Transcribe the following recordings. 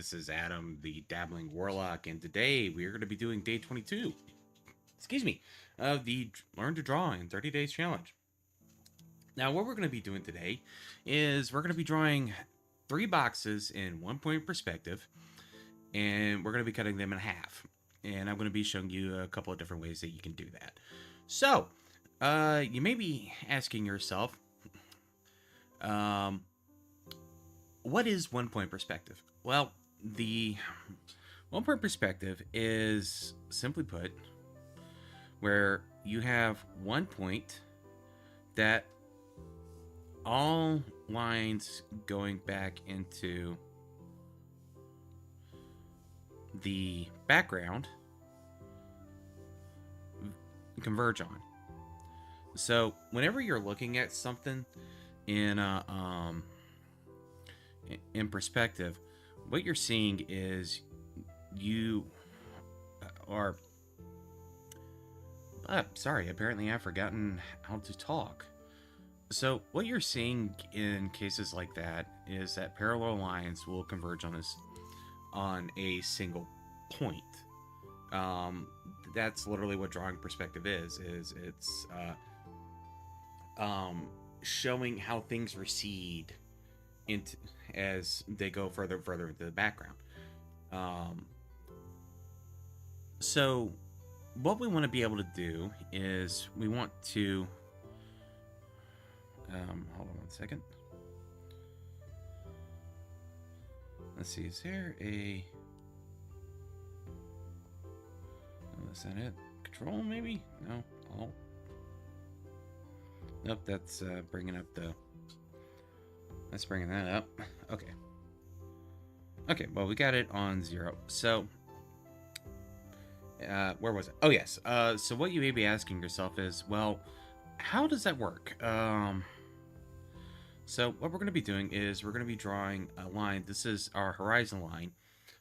This is Adam, the Dabbling Warlock, and today we are going to be doing day 22, excuse me, of the Learn to Draw in 30 Days Challenge. Now, what we're going to be doing today is we're going to be drawing 3 boxes in 1-point perspective, and we're going to be cutting them in half. And I'm going to be showing you a couple of different ways that you can do that. So, you may be asking yourself, what is 1-point perspective? Well, the 1-point perspective is, simply put, where you have 1 point that all lines going back into the background converge on. So whenever you're looking at something in perspective, what you're seeing is you are sorry, apparently I've forgotten how to talk. So what you're seeing in cases like that is that parallel lines will converge on a single point. That's literally what drawing perspective is it's showing how things recede into as they go further into the background. So what we want to be able to do is we want to hold on one second. Let's see, is there a... Oh, is that it? Control, maybe? No, Alt. Nope, that's bringing up the... That's bringing that up. Okay. Okay, well, we got it on 0. So, where was it? Oh, yes. So what you may be asking yourself is, well, how does that work? So what we're going to be doing is we're going to be drawing a line. This is our horizon line.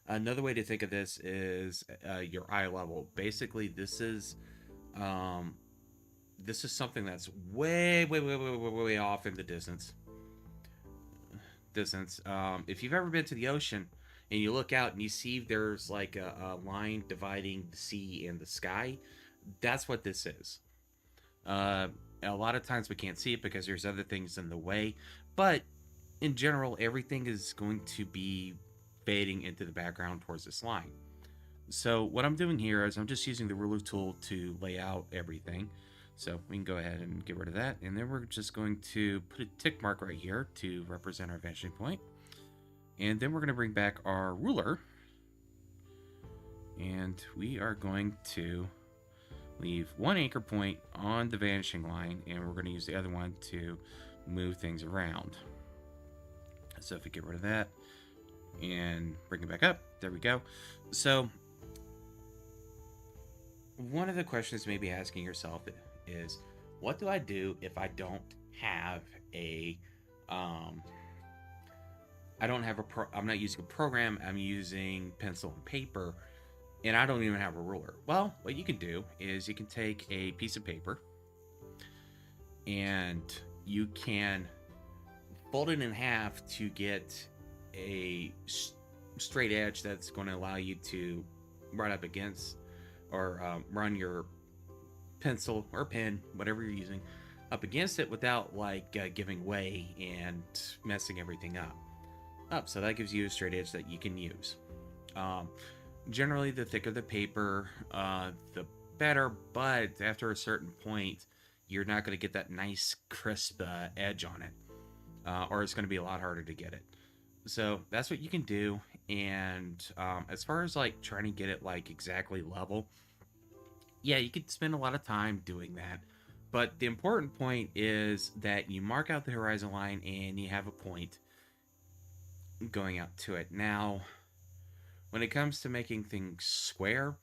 Another way to think of this is your eye level. Basically, this is something that's way off in the distance. If you've ever been to the ocean and you look out and you see there's like a line dividing the sea and the sky, that's what this is. A lot of times we can't see it because there's other things in the way, but in general, everything is going to be fading into the background towards this line. So what I'm doing here is I'm just using the ruler tool to lay out everything. So we can go ahead and get rid of that, and then we're just going to put a tick mark right here to represent our vanishing point. And then we're going to bring back our ruler, and we are going to leave one anchor point on the vanishing line, and we're going to use the other one to move things around. So if we get rid of that and bring it back up, there we go. So one of the questions you may be asking yourself is, what do I do if I don't have a I'm not using a program, I'm using pencil and paper, and I don't even have a ruler? Well, what you can do is you can take a piece of paper and you can fold it in half to get a straight edge that's going to allow you to run up against or run your pencil or pen, whatever you're using, up against it without giving way and messing everything up. So that gives you a straight edge that you can use. Generally, the thicker the paper, the better, but after a certain point, you're not going to get that nice, crisp edge on it, or it's going to be a lot harder to get it. So that's what you can do, and as far as trying to get it exactly level, yeah, you could spend a lot of time doing that, but the important point is that you mark out the horizon line and you have a point going out to it. Now, when it comes to making things square,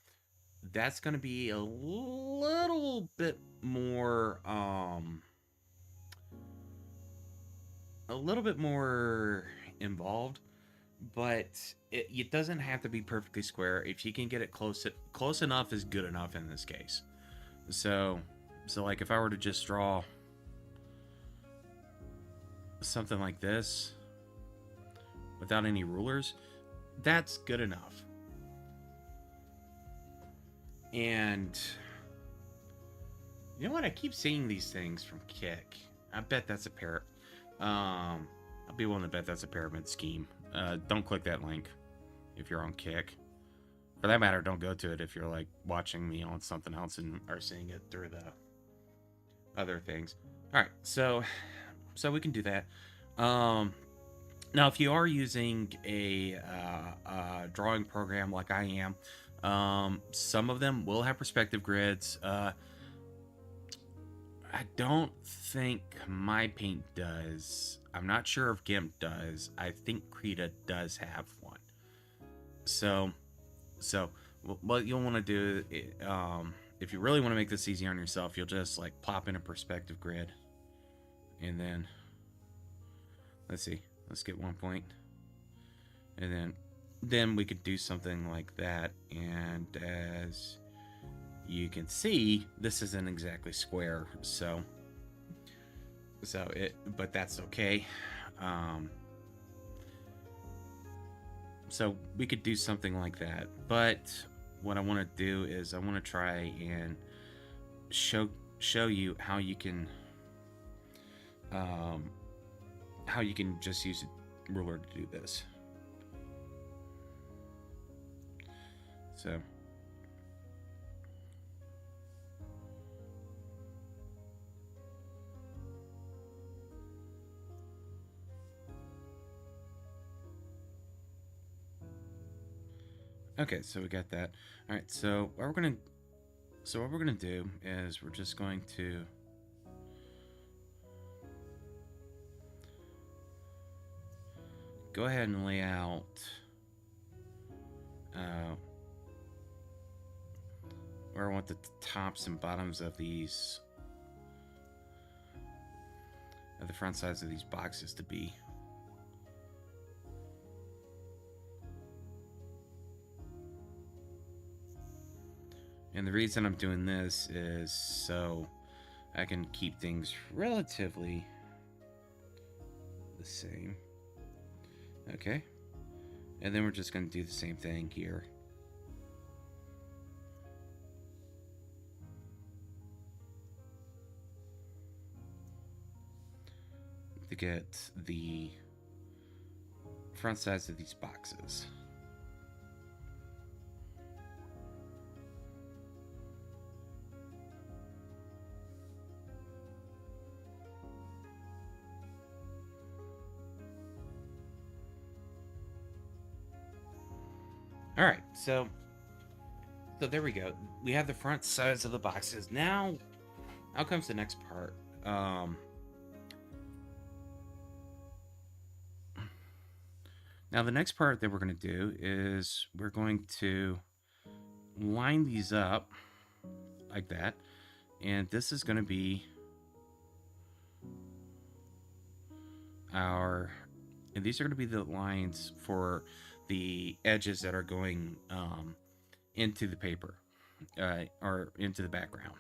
that's going to be a little bit more involved, but it doesn't have to be perfectly square. If you can get it close enough is good enough in this case. So if I were to just draw something like this without any rulers, that's good enough. And you know what? I keep seeing these things from Kick. I bet that's a I'll be willing to bet that's a pyramid scheme. Don't click that link if you're on Kick. For that matter, don't go to it if you're like watching me on something else and are seeing it through the other things. All right, so we can do that. Now, if you are using a drawing program like I am, some of them will have perspective grids. I don't think My Paint does. I'm not sure if GIMP does. I think Krita does have one. So what you'll want to do, if you really want to make this easy on yourself, you'll just like plop in a perspective grid, and then let's see, let's get 1 point, and then we could do something like that. And as you can see, this isn't exactly square, but that's okay. So we could do something like that. But what I want to do is I want to try and show you how you can just use a ruler to do this. So okay, so we got that. All right, so what we're gonna do is we're just going to go ahead and lay out where I want the tops and bottoms of these, of the front sides of these boxes to be. And the reason I'm doing this is so I can keep things relatively the same. Okay. And then we're just going to do the same thing here. To get the front sides of these boxes. All right, so there we go. We have the front sides of the boxes. Now comes the next part. Now the next part that we're going to do is we're going to line these up like that, and this is going to be and these are going to be the lines for the edges that are going into the paper or into the background.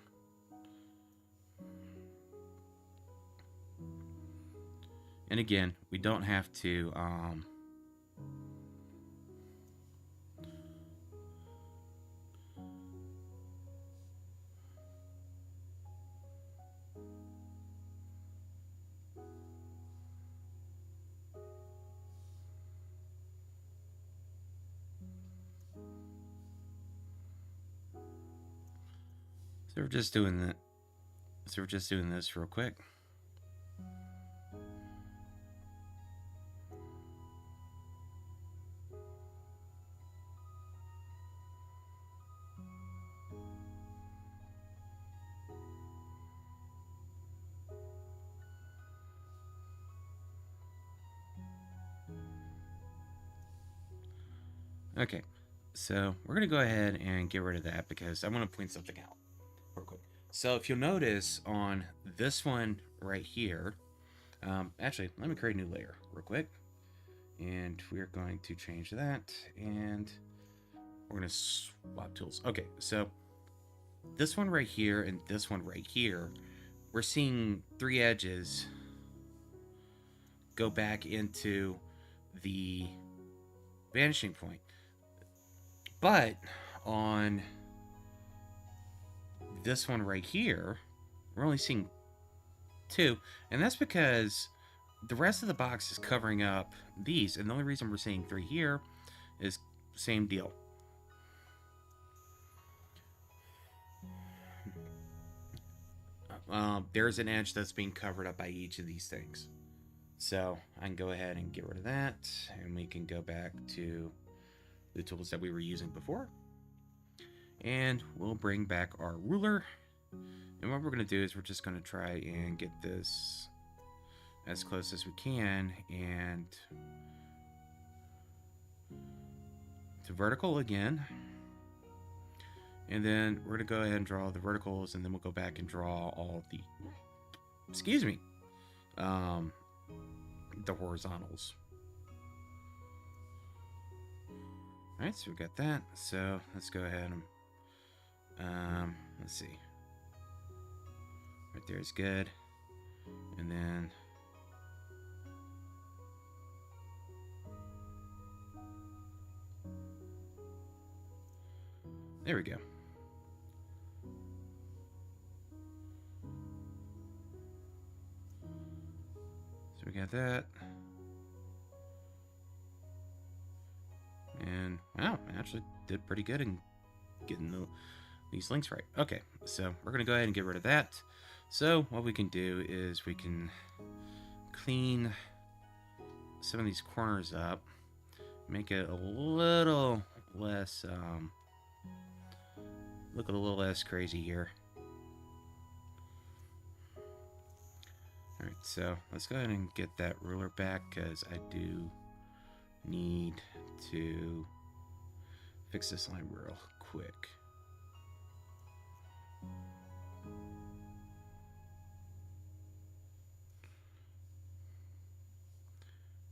And again, we don't have to So we're just doing that. So we're just doing this real quick. Okay, so we're going to go ahead and get rid of that because I want to point something out real quick. So if you'll notice on this one right here, actually, let me create a new layer real quick. And we're going to change that, and we're going to swap tools. Okay, so this one right here and this one right here, we're seeing three edges go back into the vanishing point. But on this one right here, we're only seeing 2, and that's because the rest of the box is covering up these, and the only reason we're seeing 3 here is same deal. There's an edge that's being covered up by each of these things. So I can go ahead and get rid of that, and we can go back to the tools that we were using before. And we'll bring back our ruler. And what we're going to do is we're just going to try and get this as close as we can, and to vertical again. And then we're going to go ahead and draw the verticals, and then we'll go back and draw all the, excuse me, the horizontals. Alright, so we got that. So let's go ahead and let's see. Right there is good. And then there we go. So we got that. And wow, I actually did pretty good in getting these links right. Okay, so we're going to go ahead and get rid of that. So what we can do is we can clean some of these corners up, make it a little less, look a little less crazy here. Alright, so let's go ahead and get that ruler back, because I do need to fix this line real quick.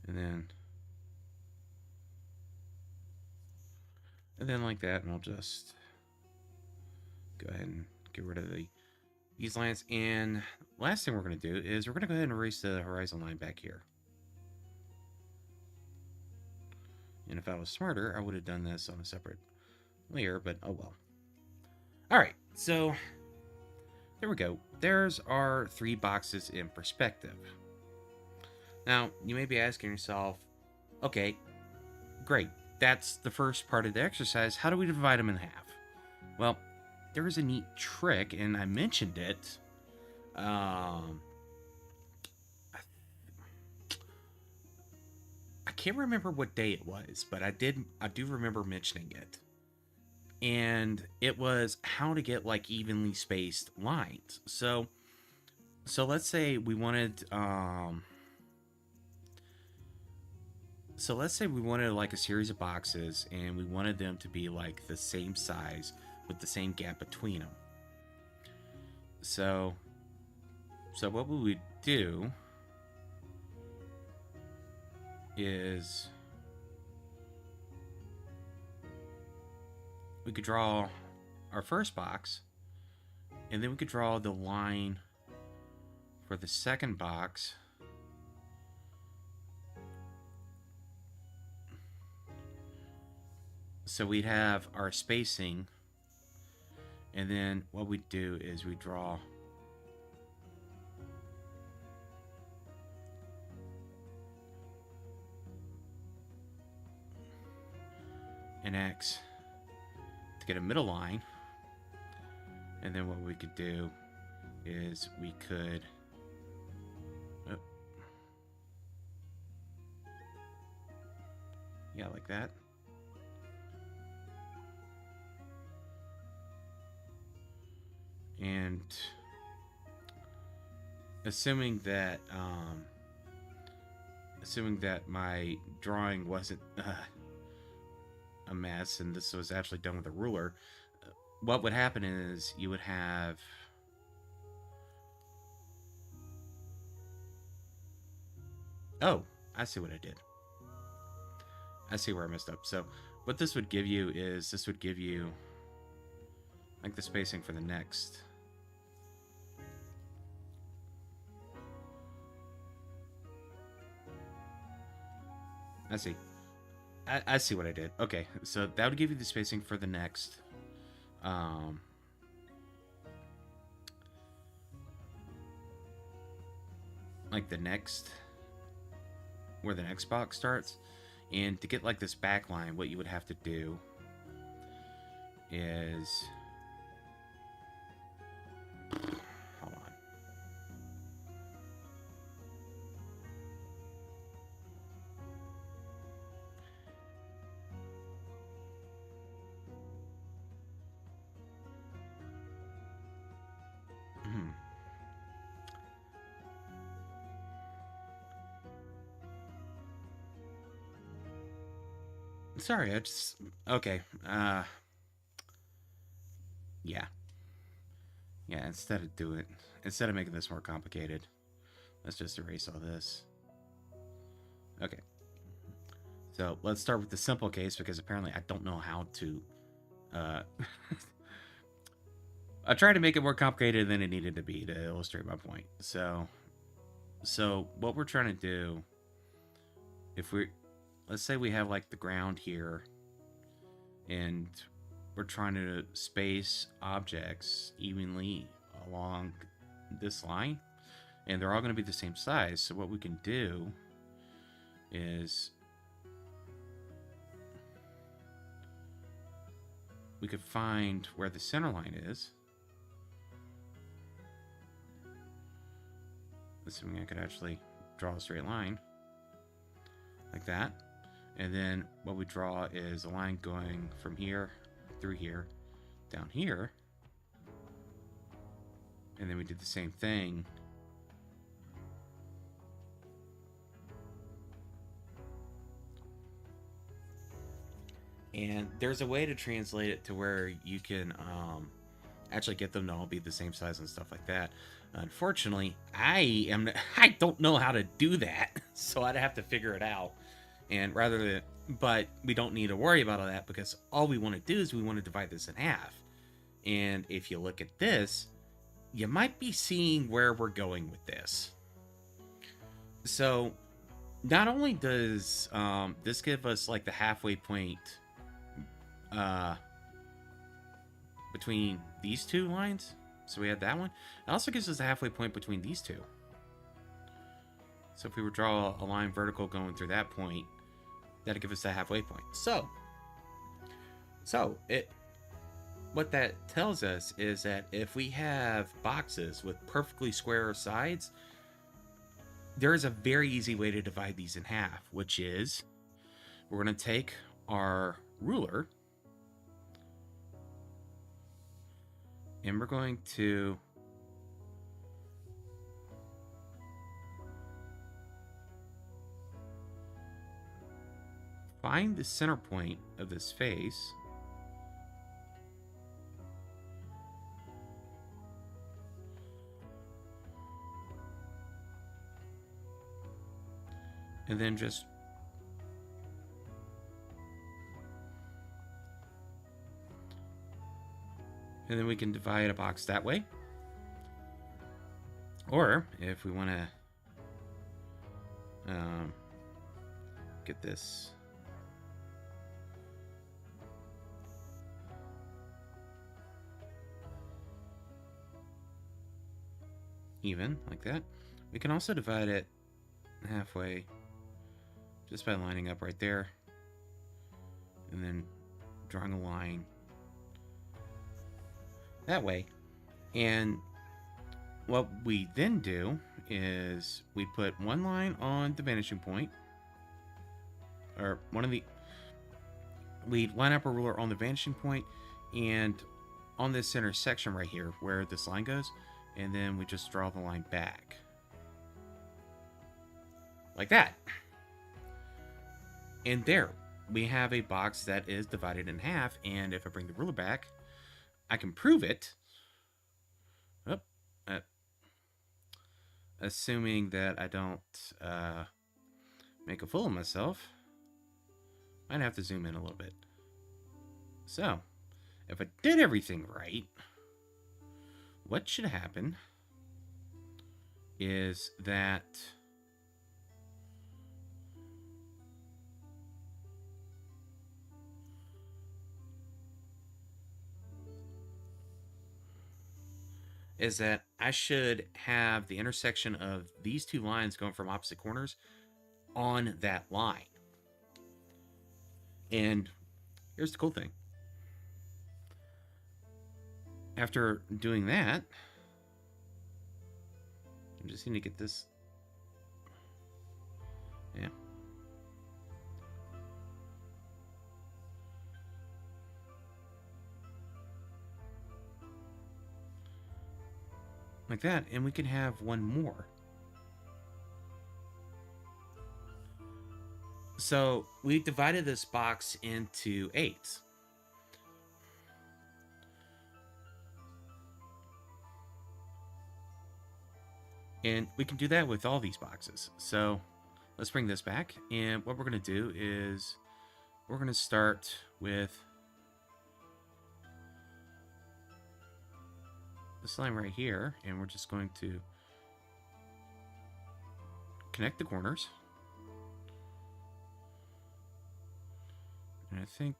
And then like that, and I'll just go ahead and get rid of these lines. And last thing we're going to do is we're going to go ahead and erase the horizon line back here. And if I was smarter, I would have done this on a separate layer, but oh well. Alright, so there we go. There's our 3 boxes in perspective. Now, you may be asking yourself, okay, great. That's the first part of the exercise. How do we divide them in half? Well, there is a neat trick, and I mentioned it. I can't remember what day it was, but I do remember mentioning it. And it was how to get like evenly spaced lines. So let's say we wanted like a series of boxes, and we wanted them to be like the same size with the same gap between them. So what we would do is we could draw our first box, and then we could draw the line for the second box. So we'd have our spacing, and then what we do is we draw an X to get a middle line. And then what we could do is we could yeah, like that. And assuming that my drawing wasn't a mess, and this was actually done with a ruler, what would happen is you would have oh, I see what I did. I see where I messed up. So what this would give you is like the spacing for the next. I see. I see what I did. Okay, so that would give you the spacing for the next. Um, like the next, where the next box starts. And to get like this back line, what you would have to do is, hold on. Hmm. Sorry, I just okay. Yeah, yeah. Instead of making this more complicated, let's just erase all this. Okay. So let's start with the simple case because apparently I don't know how to. Uh, I tried to make it more complicated than it needed to be to illustrate my point. So what we're trying to do, if we, let's say we have like the ground here, and we're trying to space objects evenly along this line, and they're all going to be the same size. So what we can do is we could find where the center line is, assuming I could actually draw a straight line like that. And then what we draw is a line going from here through here down here, and then we did the same thing and there's a way to translate it to where you can actually get them to all be the same size and stuff like that. Unfortunately, I don't know how to do that, so I'd have to figure it out. And but we don't need to worry about all that because all we want to do is we want to divide this in half. And if you look at this, you might be seeing where we're going with this. So not only does this give us like the halfway point between these two lines, so we had that one, it also gives us the halfway point between these two. So if we were to draw a line vertical going through that point, that'll give us the halfway point. So what that tells us is that if we have boxes with perfectly square sides, there is a very easy way to divide these in half, which is we're going to take our ruler and we're going to find the center point of this face, and then just we can divide a box that way. Or if we want to get this even like that, we can also divide it halfway just by lining up right there and then drawing a line that way. And what we then do is we put one line on the vanishing point, or we line up a ruler on the vanishing point and on this center section right here where this line goes, and then we just draw the line back like that. And there we have a box that is divided in half, and if I bring the ruler back, I can prove it. Assuming that I don't make a fool of myself, I'd have to zoom in a little bit. So, if I did everything right, what should happen is that is that I should have the intersection of these two lines going from opposite corners on that line. And here's the cool thing. After doing that, I just need to get this. Yeah. Like that, and we can have one more. So we divided this box into 8s. And we can do that with all these boxes. So let's bring this back. And what we're going to do is we're going to start with this line right here. And we're just going to connect the corners. And I think,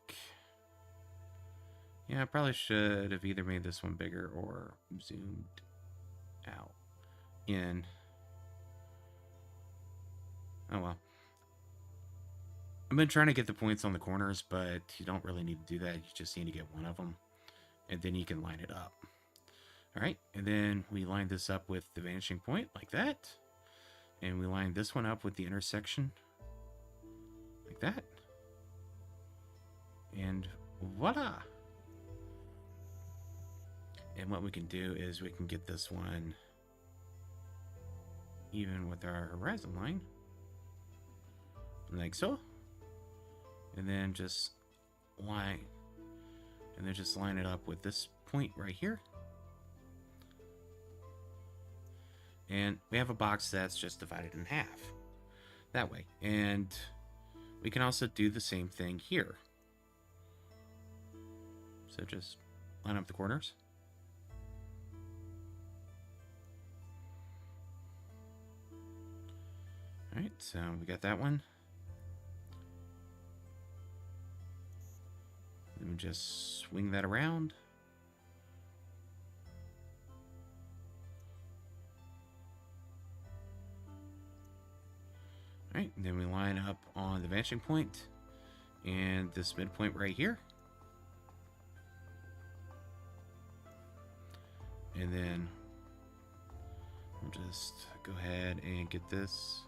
yeah, I probably should have either made this one bigger or zoomed out in. Oh well. I've been trying to get the points on the corners, but you don't really need to do that. You just need to get one of them, and then you can line it up. All right, and then we line this up with the vanishing point like that, and we line this one up with the intersection like that, and voila. And what we can do is we can get this one even with our horizon line, like so, and then just line it up with this point right here, and we have a box that's just divided in half that way. And we can also do the same thing here. So just line up the corners. Alright, so we got that one. Then we just swing that around. Alright, and then we line up on the vanishing point and this midpoint right here. And then we'll just go ahead and get this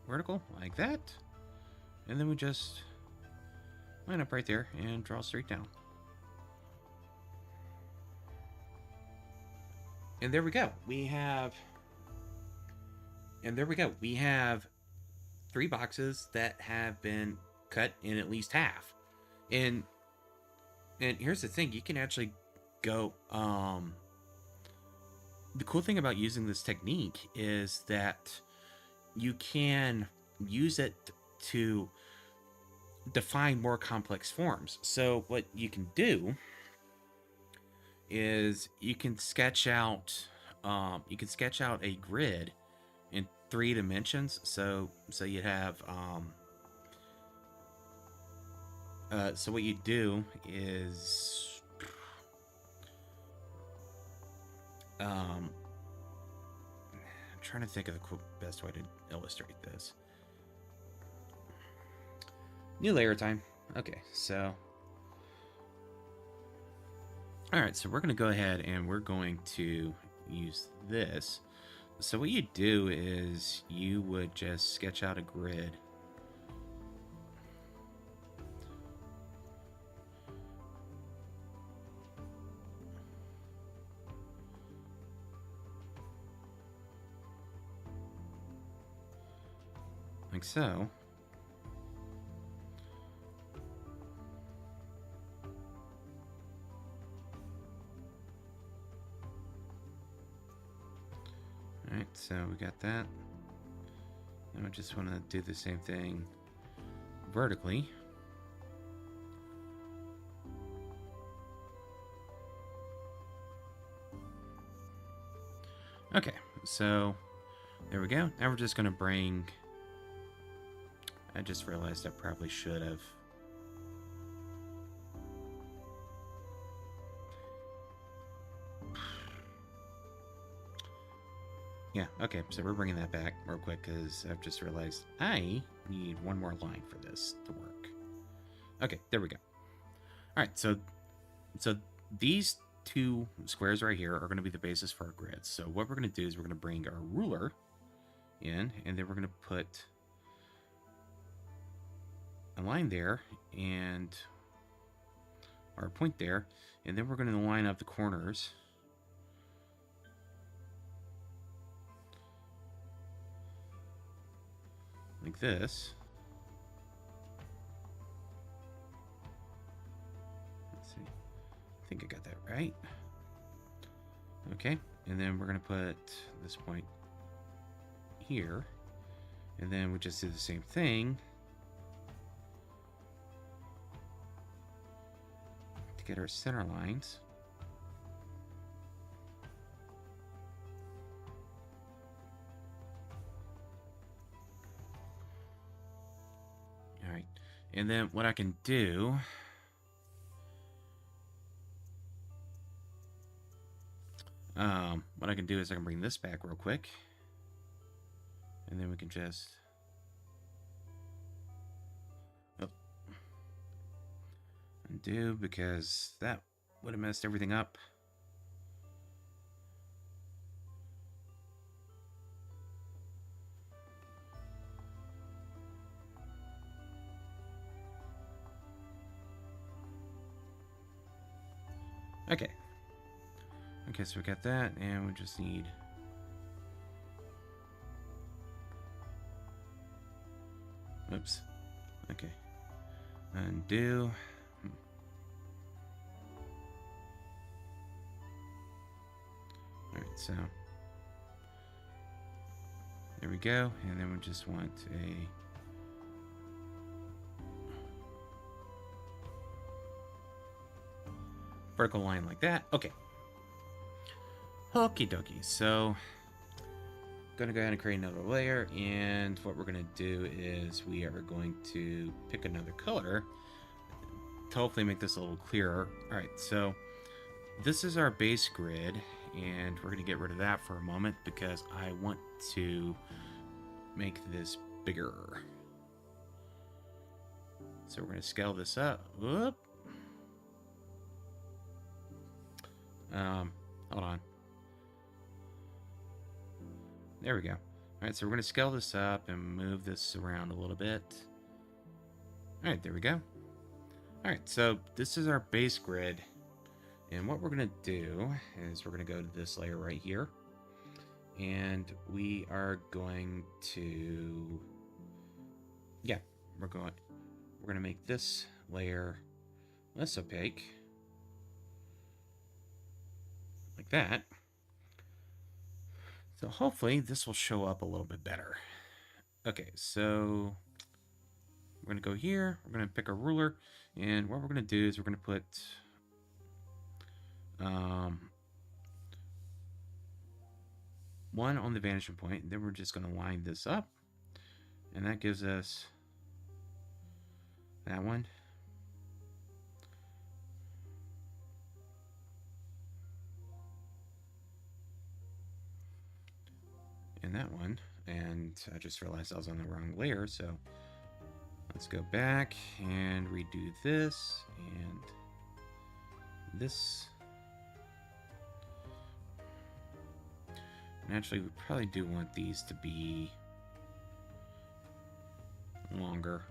vertical like that, and then we just line up right there and draw straight down. And there we go. We have 3 boxes that have been cut in at least half. And here's the thing, you can actually go the cool thing about using this technique is that you can use it to define more complex forms. So what you can do is you can sketch out a grid in 3 dimensions. So you have so what you do is I'm trying to think of the best way to illustrate this. New layer time. Okay, so alright, so we're going to go ahead and we're going to use this. So what you do is you would just sketch out a grid. Like so. Alright, so we got that. Now I just want to do the same thing vertically. Okay, so there we go. Now we're just going to bring... I just realized I probably should have Yeah, okay, so we're bringing that back real quick because I've just realized I need one more line for this to work. Okay, there we go. All right, so these two squares right here are going to be the basis for our grid. So what we're going to do is we're going to bring our ruler in, and then we're going to put a line there and our point there, and then we're going to line up the corners like this. Let's see. I think I got that right. Okay, and then we're going to put this point here, and then we just do the same thing to get our center lines. All right, and then what I can do, is I can bring this back real quick, and then we can just undo, because that would have messed everything up. Okay. Okay, so we got that, and we just need oops. Okay. Undo. Alright, so there we go, and then we just want a vertical line like that. Okay. Okie dokie. So, gonna go ahead and create another layer, and what we're gonna do is we are going to pick another color to hopefully make this a little clearer. Alright, so this is our base grid, and we're gonna get rid of that for a moment because I want to make this bigger. So we're gonna scale this up. Whoop. Hold on. There we go. Alright, so we're going to scale this up and move this around a little bit. Alright, there we go. Alright, so this is our base grid. And what we're going to do is we're going to go to this layer right here. And we are going to... yeah, we're going to make this layer less opaque. Like that. So hopefully this will show up a little bit better. Okay, so we're going to go here. We're going to pick a ruler. And what we're going to do is we're going to put one on the vanishing point. And then we're just going to line this up. And that gives us that one. And that one, and I just realized I was on the wrong layer, so let's go back and redo this and this. And actually, we probably do want these to be longer,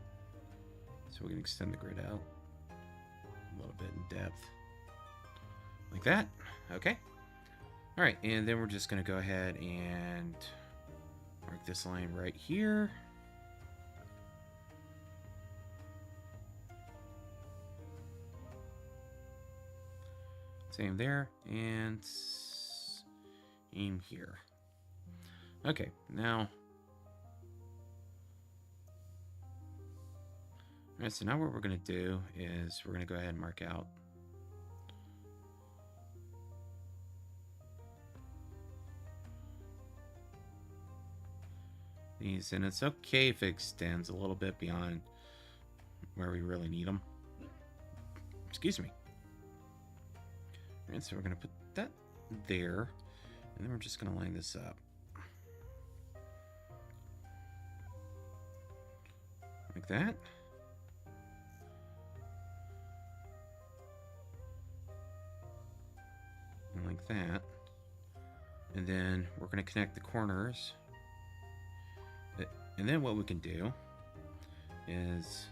so we can extend the grid out a little bit in depth, like that. Okay. All right, and then we're just going to go ahead and mark this line right here. Same there, and same here. Okay, now... Alright, so now what we're going to do is we're going to go ahead and mark out these, and it's okay if it extends a little bit beyond where we really need them. Excuse me. Alright, so we're going to put that there, and then we're just going to line this up. that. And like that. And then we're going to connect the corners. And then what we can do is...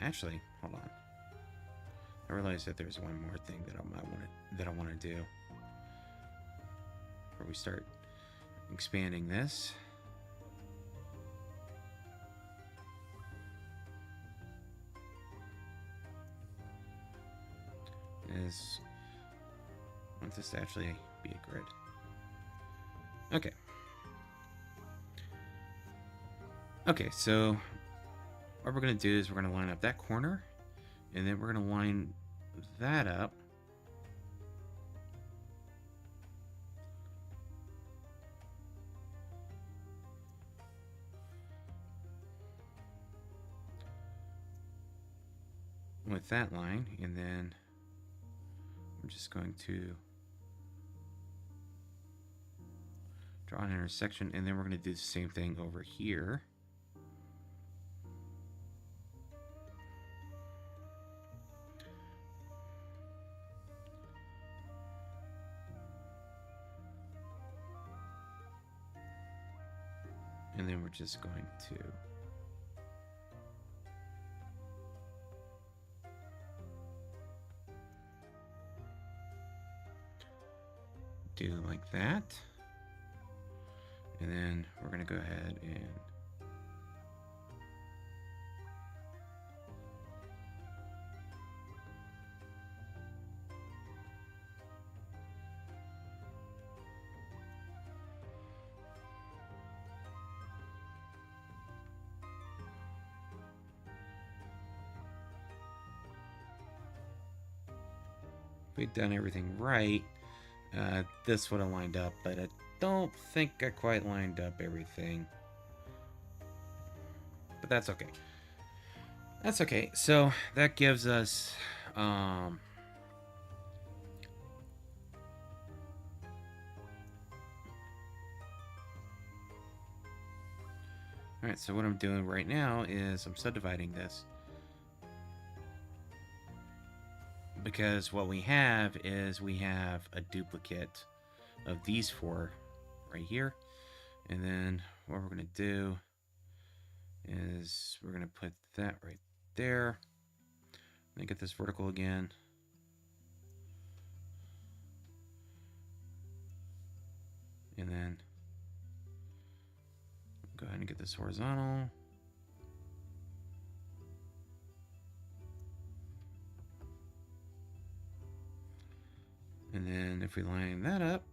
actually, hold on. I realized that there's one more thing that I want to do. Before we start expanding this. Is I want this to actually be a grid. Okay. Okay, so what we're going to do is we're going to line up that corner, and then we're going to line that up. With that line, and then I'm just going to draw an intersection, and then we're going to do the same thing over here. And then we're just going to do like that. And then we're going to go ahead and if we'd done everything right, this would have lined up, but I don't think I quite lined up everything. But that's okay. That's okay. So that gives us alright, so what I'm doing right now is I'm subdividing this. Because what we have is we have a duplicate of these four right here. And then what we're going to do is we're going to put that right there. Let me get this vertical again. And then go ahead and get this horizontal. And then if we line that up,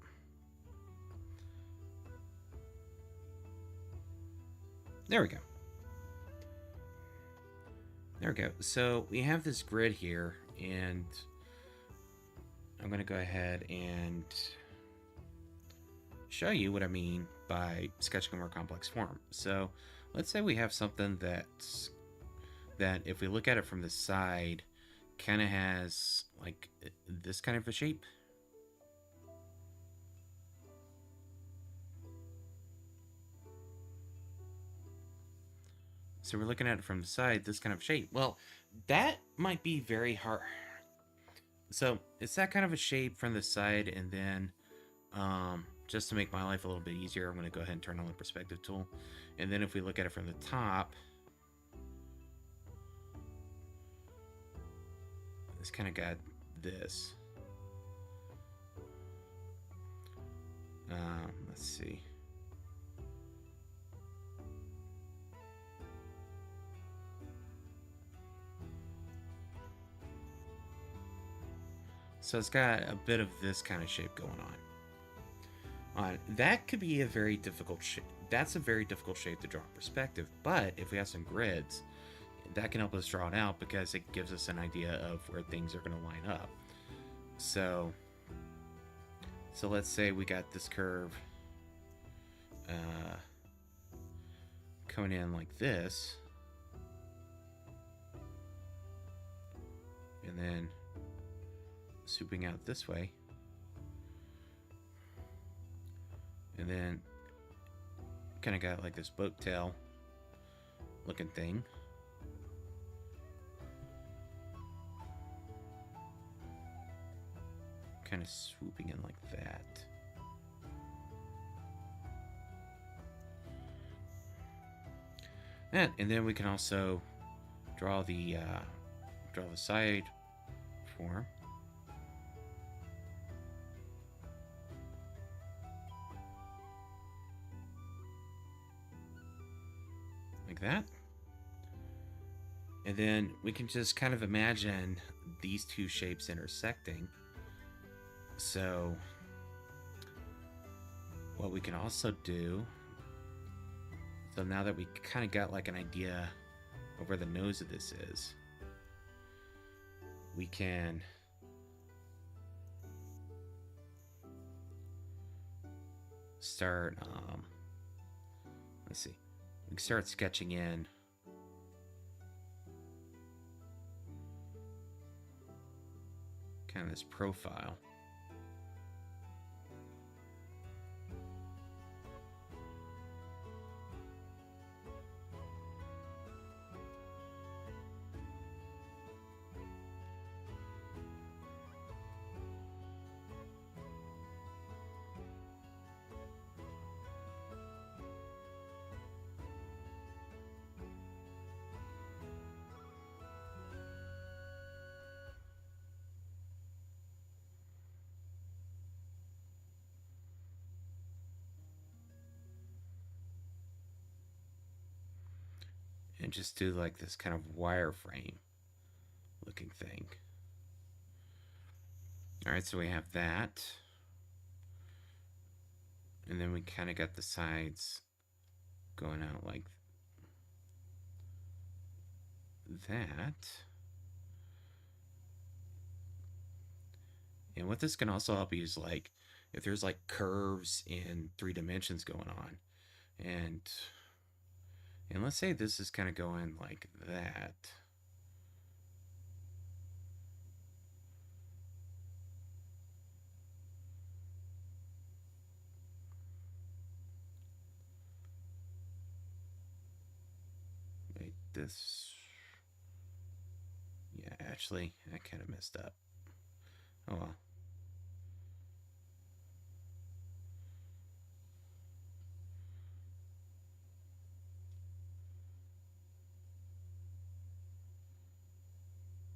there we go. There we go. So we have this grid here, and I'm going to go ahead and show you what I mean by sketching a more complex form. So let's say we have something that if we look at it from the side, kind of has like this kind of a shape. So we're looking at it from the side, this kind of shape. Well, that might be very hard. So it's that kind of a shape from the side, and then just to make my life a little bit easier, I'm going to go ahead and turn on the perspective tool. And then if we look at it from the top, it's kind of got this. Let's see. So it's got a bit of this kind of shape going on. That could be a very difficult shape. That's a very difficult shape to draw in perspective. But if we have some grids, that can help us draw it out because it gives us an idea of where things are going to line up. So let's say we got this curve coming in like this. And then swooping out this way, and then kind of got like this boat tail looking thing. Kind of swooping in like that. And then we can also draw the side form. Like that. And then we can just kind of imagine these two shapes intersecting. So what we can also do, so now that we kind of got like an idea of where the nose of this is, we can start, let's see, we can start sketching in kind of this profile. And just do like this kind of wireframe looking thing. All right, so we have that. And then we kind of got the sides going out like that. And what this can also help you is like if there's like curves in 3 dimensions going on. And let's say this is kind of going like that. Wait, this... Yeah, actually, I kind of messed up. Oh well.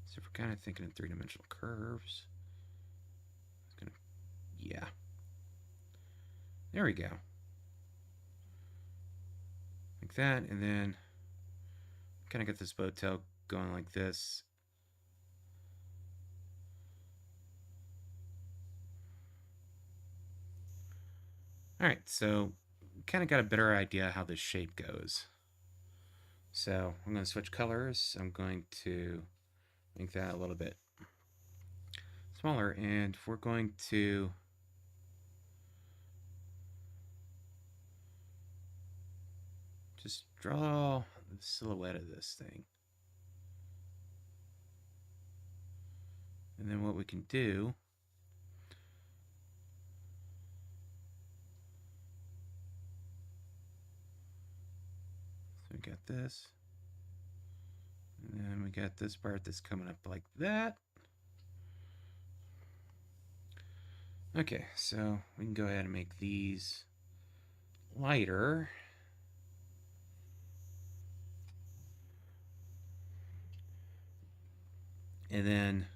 So if we're kind of thinking in 3-dimensional curves, it's gonna, yeah. There we go. Like that, and then kind of get this boat tail going like this. All right, so kind of got a better idea how this shape goes. So I'm going to switch colors. I'm going to make that a little bit smaller, and we're going to just draw the silhouette of this thing. And then what we can do, so we got this, and then we got this part that's coming up like that. Okay, so we can go ahead and make these lighter. And then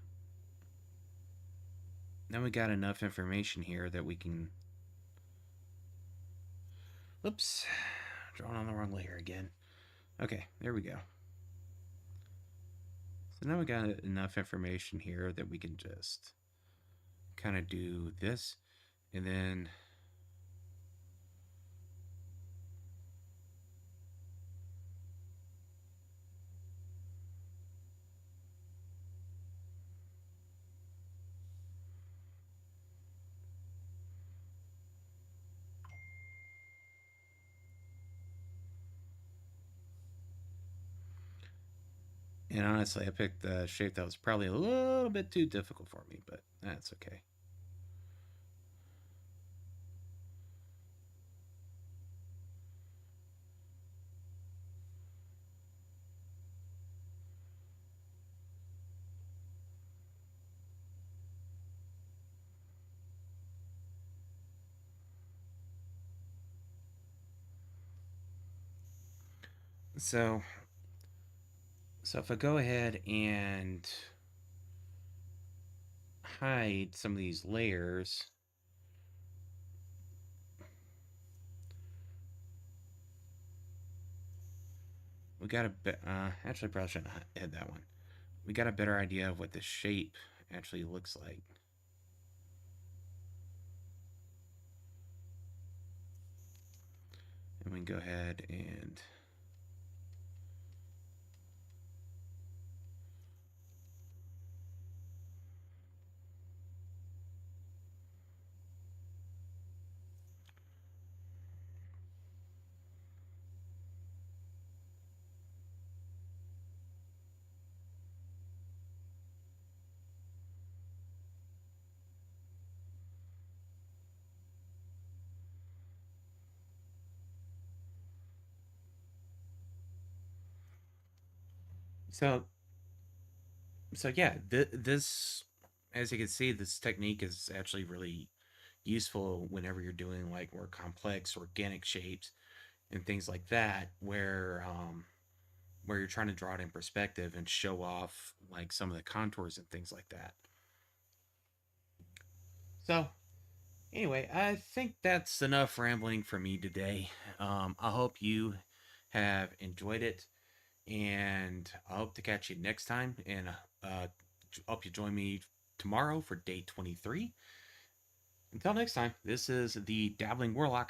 we got enough information here that we can, whoops, drawing on the wrong layer again. Okay, there we go. So now we got enough information here that we can just kind of do this, and then and honestly, I picked the shape that was probably a little bit too difficult for me, but that's okay. So, so if I go ahead and hide some of these layers, we got a bit. Actually, probably shouldn't hide that one. We got a better idea of what the shape actually looks like. And we can go ahead and so yeah, this, as you can see, this technique is actually really useful whenever you're doing like more complex organic shapes and things like that, where you're trying to draw it in perspective and show off like some of the contours and things like that. So anyway, I think that's enough rambling for me today. I hope you have enjoyed it, and I hope to catch you next time. And hope you join me tomorrow for day 23. Until next time, this is the Dabbling Warlock